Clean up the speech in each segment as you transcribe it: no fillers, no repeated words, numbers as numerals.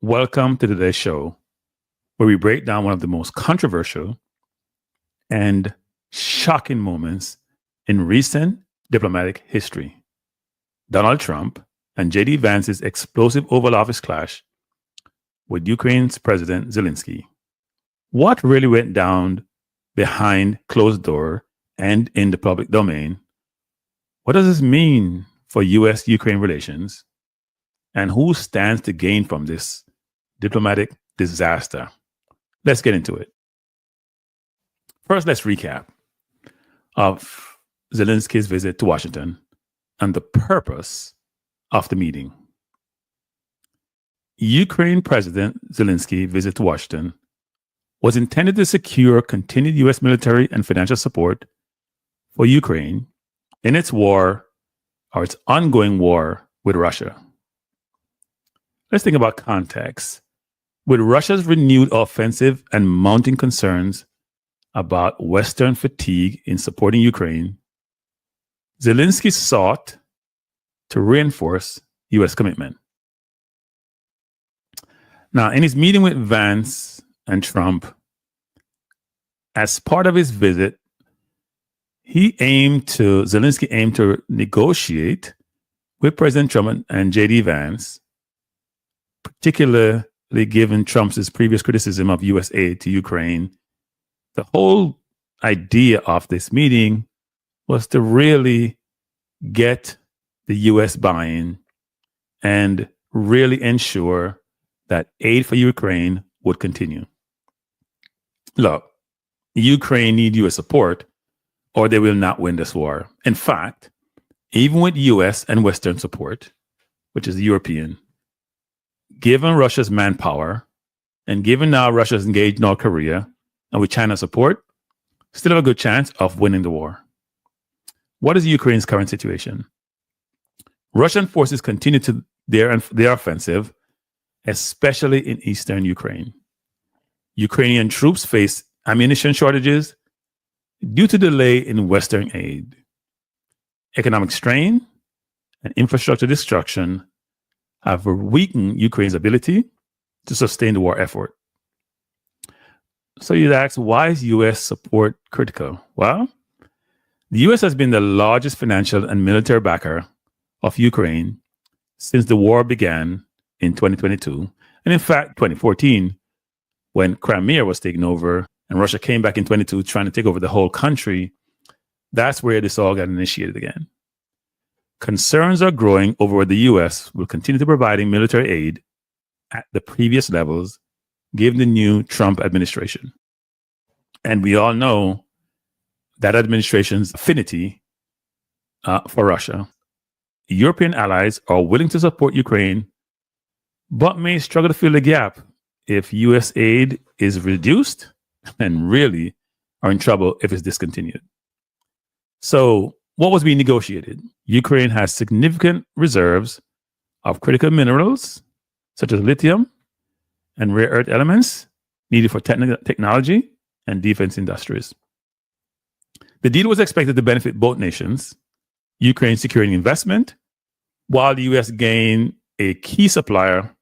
Welcome to today's show, where we break down one of the most controversial and shocking moments in recent diplomatic history: Donald Trump and J.D. Vance's explosive Oval Office clash with Ukraine's President Zelenskyy. What really went down behind closed door and in the public domain? What does this mean for U.S.-Ukraine relations? And who stands to gain from this diplomatic disaster? Let's get into it. First, let's recap of Zelenskyy's visit to Washington and the purpose of the meeting. Ukraine President Zelensky's visit to Washington was intended to secure continued U.S. military and financial support for Ukraine in its war, or its ongoing war with Russia. Let's think about context. With Russia's renewed offensive and mounting concerns about Western fatigue in supporting Ukraine, Zelenskyy sought to reinforce U.S. commitment. Now, in his meeting with Vance and Trump, as part of his visit, Zelenskyy aimed to negotiate with President Trump and J.D. Vance, particularly given Trump's previous criticism of U.S. aid to Ukraine. The whole idea of this meeting was to really get the U.S. buy-in and really ensure that aid for Ukraine would continue. Look, Ukraine needs U.S. support or they will not win this war. In fact, even with U.S. and Western support, which is European, given Russia's manpower and given now Russia's engaged North Korea and with China's support, still have a good chance of winning the war. What is Ukraine's current situation? Russian forces continue to their offensive, especially in eastern Ukraine. Ukrainian troops face ammunition shortages due to delay in Western aid. Economic strain and infrastructure destruction have weakened Ukraine's ability to sustain the war effort. So you'd ask, why is U.S. support critical? Well, the U.S. has been the largest financial and military backer of Ukraine since the war began in 2022. And in fact, 2014, when Crimea was taken over and Russia came back in 22 trying to take over the whole country, that's where this all got initiated again. Concerns are growing over whether the U.S. will continue to providing military aid at the previous levels, given the new Trump administration. And we all know that administration's affinity for Russia. European allies are willing to support Ukraine, but may struggle to fill the gap if U.S. aid is reduced and really are in trouble if it's discontinued. So what was being negotiated? Ukraine has significant reserves of critical minerals, such as lithium and rare earth elements needed for technology and defense industries. The deal was expected to benefit both nations, Ukraine securing investment, while the U.S. gained a key supplier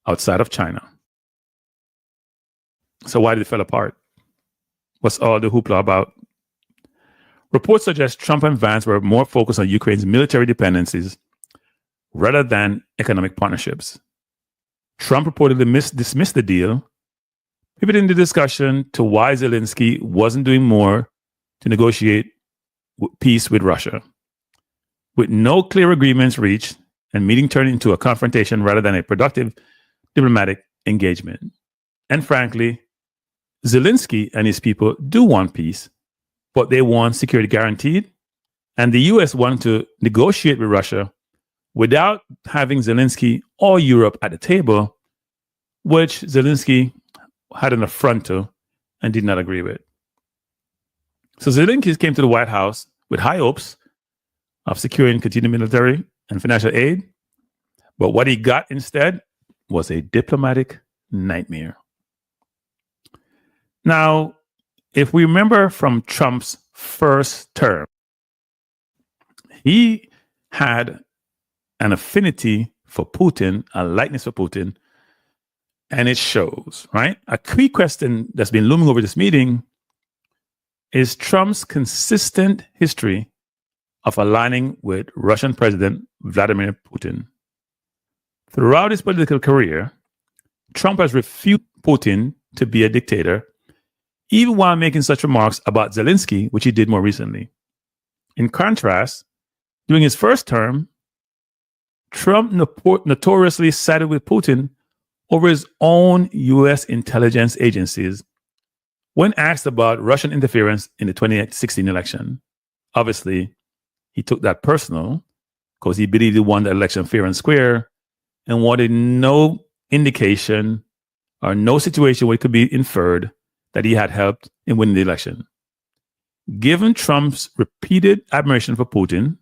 outside of China. So why did it fall apart? What's all the hoopla about? Reports suggest Trump and Vance were more focused on Ukraine's military dependencies rather than economic partnerships. Trump reportedly dismissed the deal, pivoting the discussion to why Zelenskyy wasn't doing more to negotiate peace with Russia. With no clear agreements reached and meeting turned into a confrontation rather than a productive diplomatic engagement. And frankly, Zelenskyy and his people do want peace, but they want security guaranteed. And the U.S. wanted to negotiate with Russia without having Zelenskyy or Europe at the table, which Zelenskyy had an affront to and did not agree with. So Zelenskyy came to the White House with high hopes of securing continued military and financial aid, but what he got instead was a diplomatic nightmare. Now, if we remember from Trump's first term, he had an affinity for Putin, a likeness for Putin, And it shows, right? A key question that's been looming over this meeting is Trump's consistent history of aligning with Russian President Vladimir Putin. Throughout his political career, Trump has refuted Putin to be a dictator, even while making such remarks about Zelenskyy, which he did more recently. In contrast, during his first term, Trump notoriously sided with Putin over his own U.S. intelligence agencies when asked about Russian interference in the 2016 election. Obviously, he took that personal because he believed he won the election fair and square and wanted no indication or no situation where it could be inferred that he had helped in winning the election. Given Trump's repeated admiration for Putin,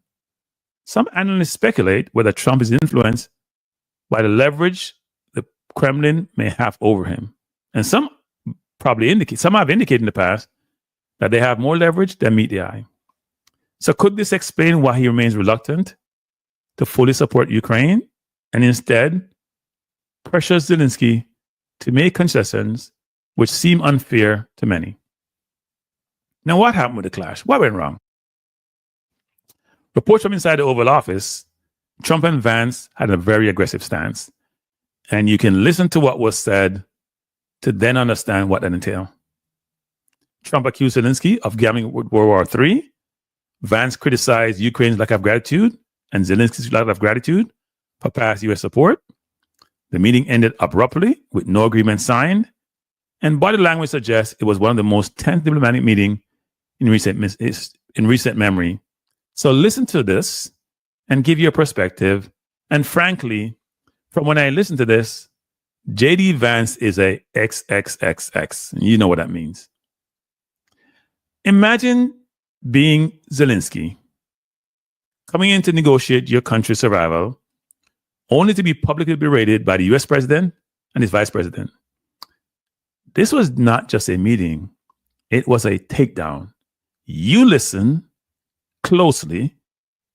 some analysts speculate whether Trump is influenced by the leverage the Kremlin may have over him. And some have indicated in the past that they have more leverage than meet the eye. So could this explain why he remains reluctant to fully support Ukraine and instead pressures Zelenskyy to make concessions which seem unfair to many? Now, what happened with the clash? What went wrong? Reports from inside the Oval Office, Trump and Vance had a very aggressive stance. And you can listen to what was said to then understand what that entailed. Trump accused Zelenskyy of gambling with World War III. Vance criticized Ukraine's lack of gratitude and Zelenskyy's lack of gratitude for past U.S. support. The meeting ended abruptly with no agreement signed. And body language suggests it was one of the most tense diplomatic meetings in recent memory. So listen to this and give you a perspective. And frankly, from when I listen to this, JD Vance is a XXXX. You know what that means. Imagine being Zelenskyy, coming in to negotiate your country's survival, only to be publicly berated by the US president and his vice president. This was not just a meeting, it was a takedown. You listen closely,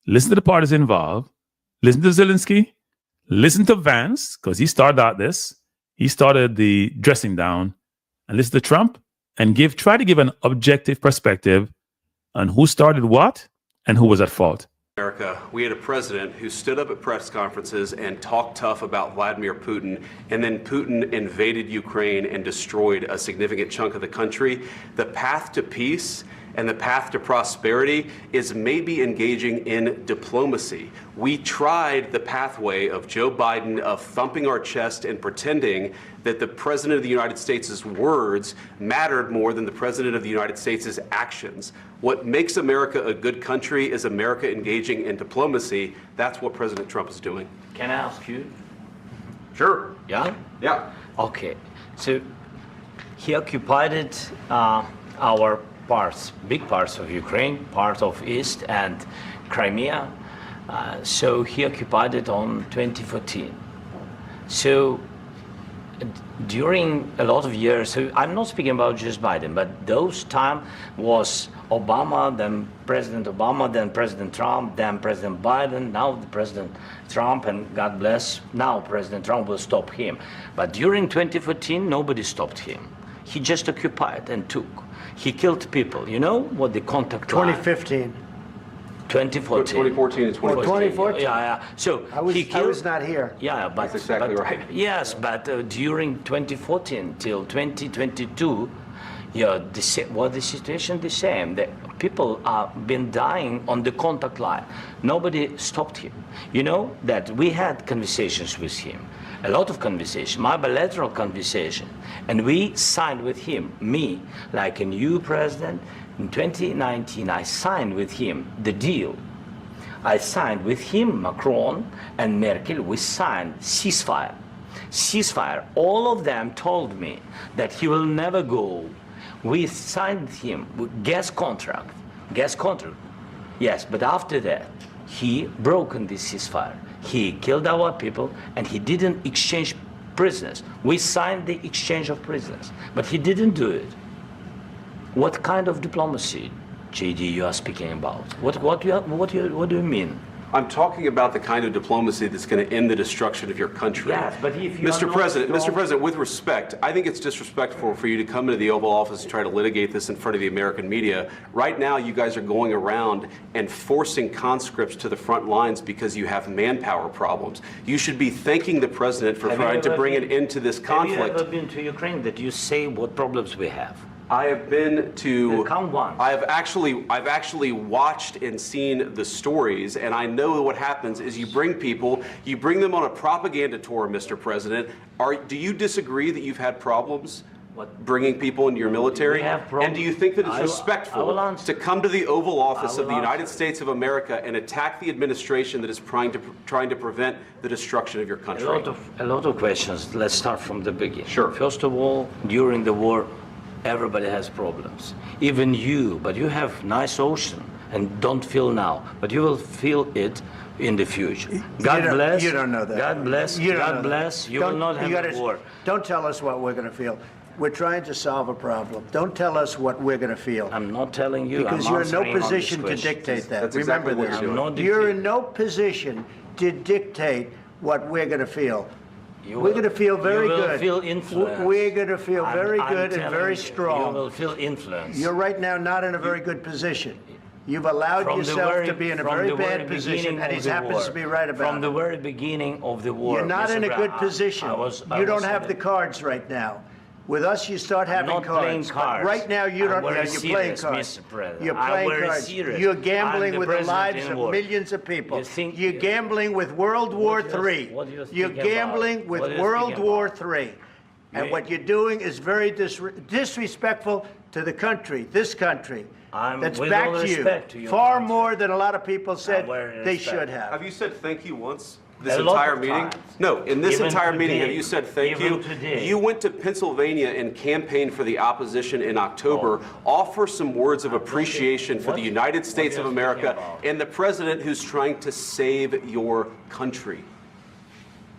listen to the parties involved, listen to Zelenskyy, listen to Vance, because he started out this. He started the dressing down, and listen to Trump and try to give an objective perspective on who started what and who was at fault. America, we had a president who stood up at press conferences and talked tough about Vladimir Putin, and then Putin invaded Ukraine and destroyed a significant chunk of the country. The path to peace and the path to prosperity is maybe engaging in diplomacy. We tried the pathway of Joe Biden of thumping our chest and pretending that the President of the United States' words mattered more than the President of the United States' actions. What makes America a good country is America engaging in diplomacy. That's what President Trump is doing. Can I ask you? Sure. Yeah? Yeah. Okay. So he occupied our parts, big parts of Ukraine, part of East and Crimea. So he occupied it on 2014. So during a lot of years, so I'm not speaking about just Biden, but those time was Obama, then President Obama, then President Trump, then President Biden, now the President Trump, and God bless, now President Trump will stop him. But during 2014, nobody stopped him. He just occupied and took. He killed people. You know what the contact line? 2015. 2014 2014. and 2014. 2014. Yeah. So I was not here. Yeah, but That's exactly right. Yes, but during 2014 till 2022, the situation the same. The people have been dying on the contact line. Nobody stopped him. You know that we had conversations with him, a lot of conversation, my bilateral conversation, and we signed with him, me, like a new president. In 2019, I signed with him the deal. I signed with him, Macron and Merkel, we signed ceasefire. Ceasefire. All of them told me that he will never go. We signed him with gas contract. Yes, but after that, he broken this ceasefire. He killed our people and he didn't exchange prisoners. We signed the exchange of prisoners, but he didn't do it. What kind of diplomacy, JD, you are speaking about? What do you mean? I'm talking about the kind of diplomacy that's going to end the destruction of your country. Yes, but if you Mr. are not President, strong- Mr. President, with respect, I think it's disrespectful for you to come into the Oval Office and try to litigate this in front of the American media. Right now, you guys are going around and forcing conscripts to the front lines because you have manpower problems. You should be thanking the President for trying to bring an end to this conflict. Have you ever been to Ukraine that you say what problems we have? I have been to. Come once. I've actually watched and seen the stories, and I know what happens is you bring them on a propaganda tour, Mr. President. Do you disagree that you've had problems bringing people into your military? We have problems. And do you think that it's I respectful will answer. to come to the Oval Office of the United answer. States of America and attack the administration that is trying to prevent the destruction of your country? A lot of questions. Let's start from the beginning. Sure. First of all, during the war, everybody has problems. Even you, but you have nice ocean and don't feel now, but you will feel it in the future. God bless. You don't know that. God bless. God bless. You will not have a war. Don't tell us what we're going to feel. We're trying to solve a problem. Don't tell us what we're going to feel. I'm not telling you. Because I'm you're in no answering on this position to question. dictate that. That's Remember exactly what this. you're doing. I'm not You're dictating. in no position to dictate what we're going to feel. You We're will- going to feel very you will good. Feel influence. We're going to feel very I'm good and telling very you, strong. You will feel influence. You're right now not in a very good position. You've allowed From the yourself very- to be in a from very the bad very position, beginning and of he the happens war. to be right about From the it. very beginning of the war. You're not Mr. in a good Brown, position. I You don't was have the cards right now. With us, you start having not playing cards. cards. But right now, you I'm don't. very You're playing serious, cards. Mr. President. You're I'm playing very cards. serious. You're I'm gambling the with the president lives in of war. millions of people. You think- You're gambling with World War III. what do you You're think gambling about? with What do you World think War about? III. And You- what you're doing is very disrespectful to the country, this country. That's with back all to you. respect to your Far country. more than a lot of people said very they respect. should have. Have you said thank you once? This A lot entire of meeting? times. No, in this Even entire meeting, today. have you said thank Even you? today. You went to Pennsylvania and campaigned for the opposition in October. Offer some words of appreciation for the United States of are you America speaking about? and the president who's trying to save your country.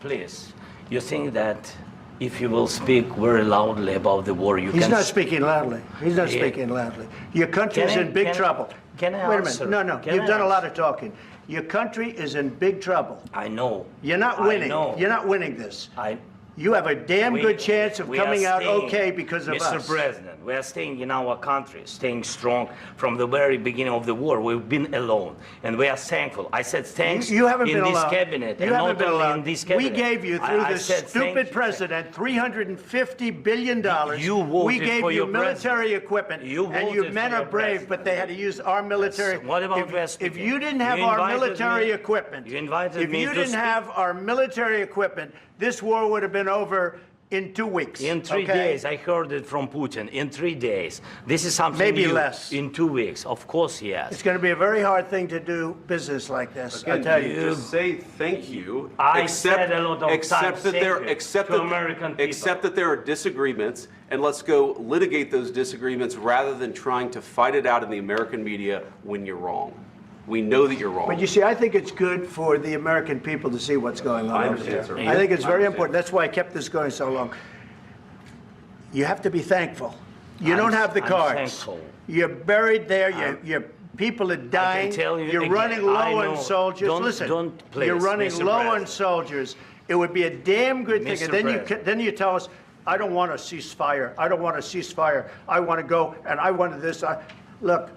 Please, you think that if you will speak very loudly about the war, you He's can... not speaking loudly. He's not Yeah. speaking loudly. Your country is Can I- in big can- trouble. can I Wait a answer? minute. No. Can You've I done a lot answer? of talking. Your country is in big trouble. I know. You're not I winning. know. You're not winning this. I... You have a damn We- good chance of we are coming out staying- okay because of Mr. us. President, we are staying in our country, staying strong from the very beginning of the war. We've been alone, and we are thankful. I said thanks You haven't in been this alone. cabinet, You and haven't not been only alone. in this We cabinet. gave you, through I this said thank stupid you. president, $350 billion. You voted We gave for you your military president. equipment, You and your voted men for are your brave, president. but they had to use our military. What about West If Virginia? you didn't have You our invited military me- equipment, you invited if me you to didn't speak. have our military equipment, this war would have been over in 2 weeks. In 3 okay? days, I heard it from Putin. In 3 days, this is something Maybe new. less. In 2 weeks, of course, yes. It's going to be a very hard thing to do business like this. I And tell you you. just say thank you. I said a lot of except times that thank there, you except to that, American people. except that there are disagreements, and let's go litigate those disagreements rather than trying to fight it out in the American media when you're wrong. We know that you're wrong. But you see, I think it's good for the American people to see what's going on I over understand, there. sir. I think it's I very understand. important. That's why I kept this going so long. You have to be thankful. You don't have the I'm cards. thankful. You're buried there. Your people are dying. tell you You're again, running I low know. on soldiers. Don't- Listen, don't, please, you're running Mr. low on President. soldiers. It would be a damn good thing. Mr. And then President. then you tell us, I don't want a ceasefire. I don't want a ceasefire. I want to go and I want this. Look,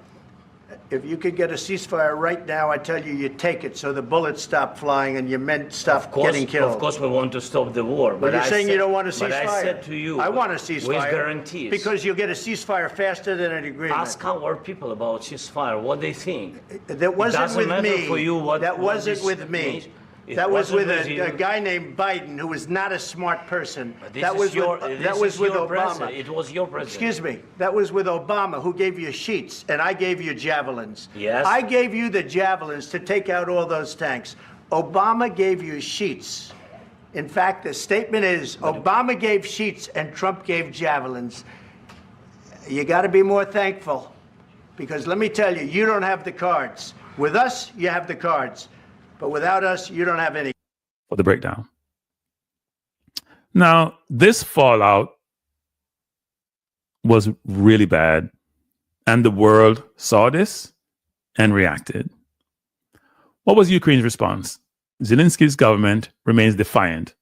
if you could get a ceasefire right now, I tell you, you take it so the bullets stop flying and your men stop getting killed. Of course, we want to stop the war. But you're I saying said- you don't want a ceasefire. But I said to you, I want a ceasefire. with guarantees. Because you'll get a ceasefire faster than an agreement. Ask our people about ceasefire, what they think. That wasn't doesn't with matter me. for you what- that what wasn't this with me. means. It That was with wasn't with a you. guy named Biden, who was not a smart person. But this That is was your- with, this that was is with your Obama. president. It was your president. Excuse me. That was with Obama, who gave you sheets, and I gave you javelins. Yes. I gave you the javelins to take out all those tanks. Obama gave you sheets. In fact, the statement is Obama gave sheets and Trump gave javelins. You got to be more thankful, because let me tell you, you don't have the cards. With us, you have the cards, but without us, you don't have any. For the breakdown. Now, this fallout was really bad, and the world saw this and reacted. What was Ukraine's response? Zelensky's government remains defiant,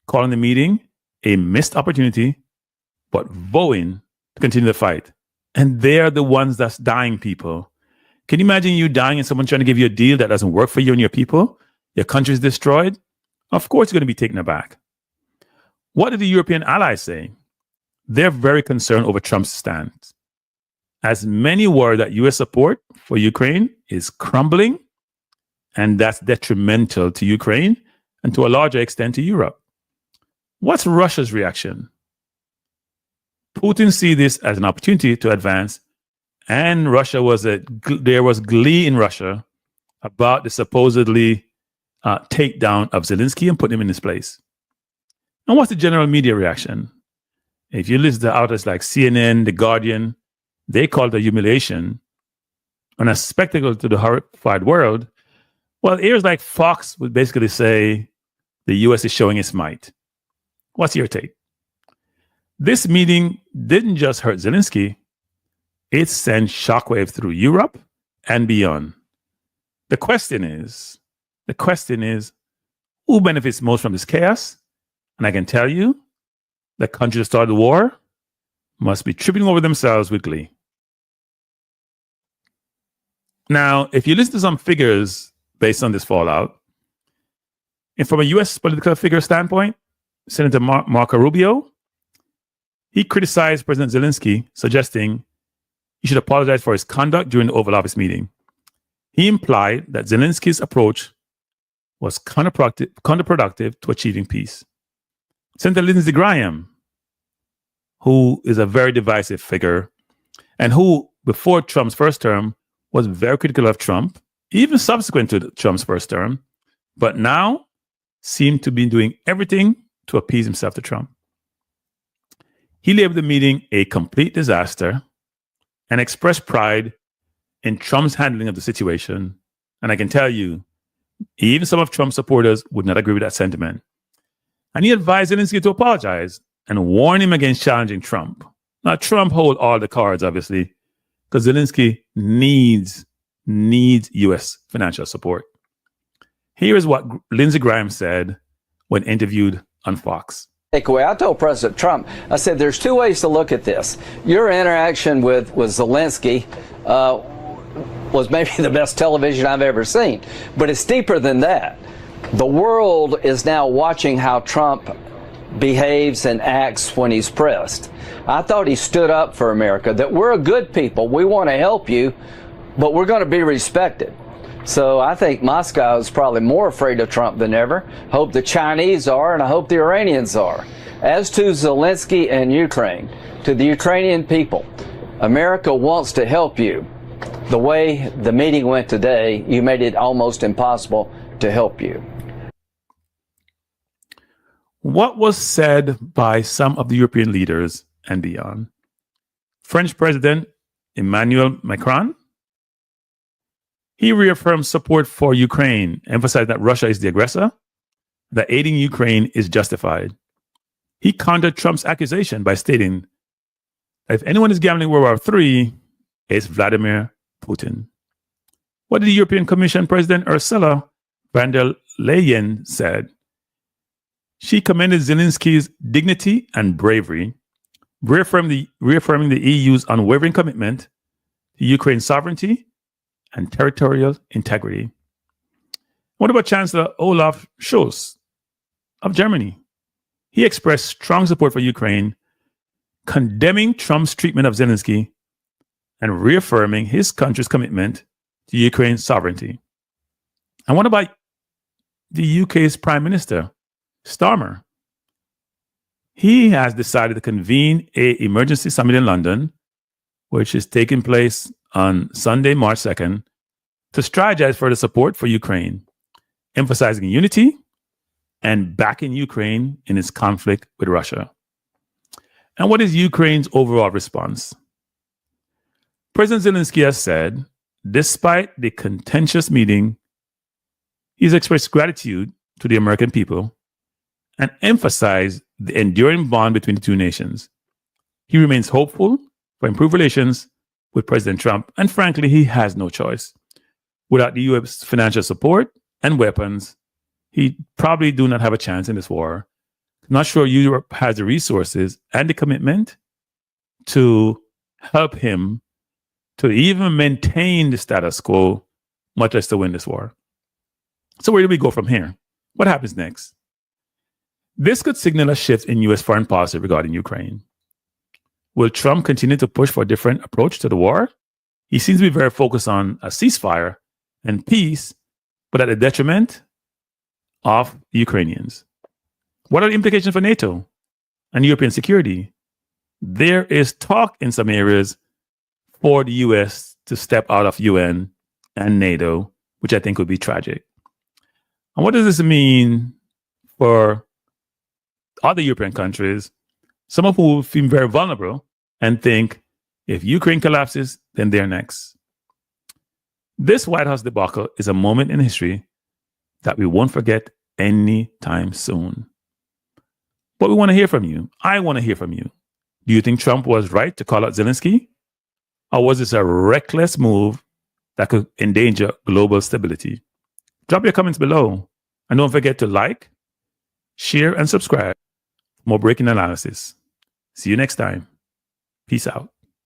calling the meeting a missed opportunity, but vowing to continue the fight. And they're the ones that's dying, people. Can you imagine you dying and someone trying to give you a deal that doesn't work for you and your people? Your country is destroyed? Of course you're going to be taken aback. What did the European allies say? They're very concerned over Trump's stance. As many worry that U.S. support for Ukraine is crumbling, and that's detrimental to Ukraine and to a larger extent to Europe. What's Russia's reaction? Putin sees this as an opportunity to advance, and there was glee in Russia about the supposedly takedown of Zelensky and putting him in his place. And what's the general media reaction? If you listen to outlets like CNN, The Guardian, they call it a humiliation and a spectacle to the horrified world. Well, ears like Fox would basically say the U.S. is showing its might. What's your take? This meeting didn't just hurt Zelensky, it sent shockwaves through Europe and beyond. The question is, who benefits most from this chaos? And I can tell you, the country that started the war must be tripping over themselves with glee. Now, if you listen to some figures based on this fallout, and from a U.S. political figure standpoint, Senator Marco Rubio, he criticized President Zelensky, suggesting he should apologize for his conduct during the Oval Office meeting. He implied that Zelensky's approach was counterproductive to achieving peace. Senator Lindsey Graham, who is a very divisive figure, and who, before Trump's first term, was very critical of Trump, even subsequent to Trump's first term, but now seemed to be doing everything to appease himself to Trump. He labeled the meeting a complete disaster and expressed pride in Trump's handling of the situation. And I can tell you, even some of Trump's supporters would not agree with that sentiment. And he advised Zelensky to apologize and warned him against challenging Trump. Now, Trump holds all the cards, obviously, because Zelensky needs U.S. financial support. Here is what Lindsey Graham said when interviewed on Fox. Takeaway. I told President Trump, I said, there's two ways to look at this. Your interaction with Zelensky was maybe the best television I've ever seen, but it's deeper than that. The world is now watching how Trump behaves and acts when he's pressed. I thought he stood up for America, that we're a good people, we want to help you, but we're going to be respected. So I think Moscow is probably more afraid of Trump than ever. Hope the Chinese are, and I hope the Iranians are. As to Zelensky and Ukraine, to the Ukrainian people, America wants to help you. The way the meeting went today, you made it almost impossible to help you. What was said by some of the European leaders and beyond? French President Emmanuel Macron, he reaffirmed support for Ukraine, emphasized that Russia is the aggressor, that aiding Ukraine is justified. He countered Trump's accusation by stating that if anyone is gambling World War III, it's Vladimir Putin. What did the European Commission President Ursula von der Leyen said? She commended Zelensky's dignity and bravery, reaffirming the EU's unwavering commitment to Ukraine's sovereignty and territorial integrity. What about Chancellor Olaf Scholz of Germany? He expressed strong support for Ukraine, condemning Trump's treatment of Zelensky and reaffirming his country's commitment to Ukraine's sovereignty. And what about the UK's Prime Minister, Starmer? He has decided to convene an emergency summit in London, which is taking place on Sunday, March 2nd, to strategize for the support for Ukraine, emphasizing unity and backing Ukraine in its conflict with Russia. And what is Ukraine's overall response? President Zelensky has said, despite the contentious meeting, he's expressed gratitude to the American people and emphasized the enduring bond between the two nations. He remains hopeful for improved relations with President Trump, and frankly, he has no choice. Without the US financial support and weapons, he probably do not have a chance in this war. Not sure Europe has the resources and the commitment to help him to even maintain the status quo, much less to win this war. So where do we go from here? What happens next? This could signal a shift in US foreign policy regarding Ukraine. Will Trump continue to push for a different approach to the war? He seems to be very focused on a ceasefire and peace, but at the detriment of the Ukrainians. What are the implications for NATO and European security? There is talk in some areas for the US to step out of UN and NATO, which I think would be tragic. And what does this mean for other European countries, some of whom feel very vulnerable and think if Ukraine collapses, then they're next? This White House debacle is a moment in history that we won't forget anytime soon. But we want to hear from you. I want to hear from you. Do you think Trump was right to call out Zelenskyy? Or was this a reckless move that could endanger global stability? Drop your comments below. And don't forget to like, share, and subscribe for more breaking analysis. See you next time. Peace out.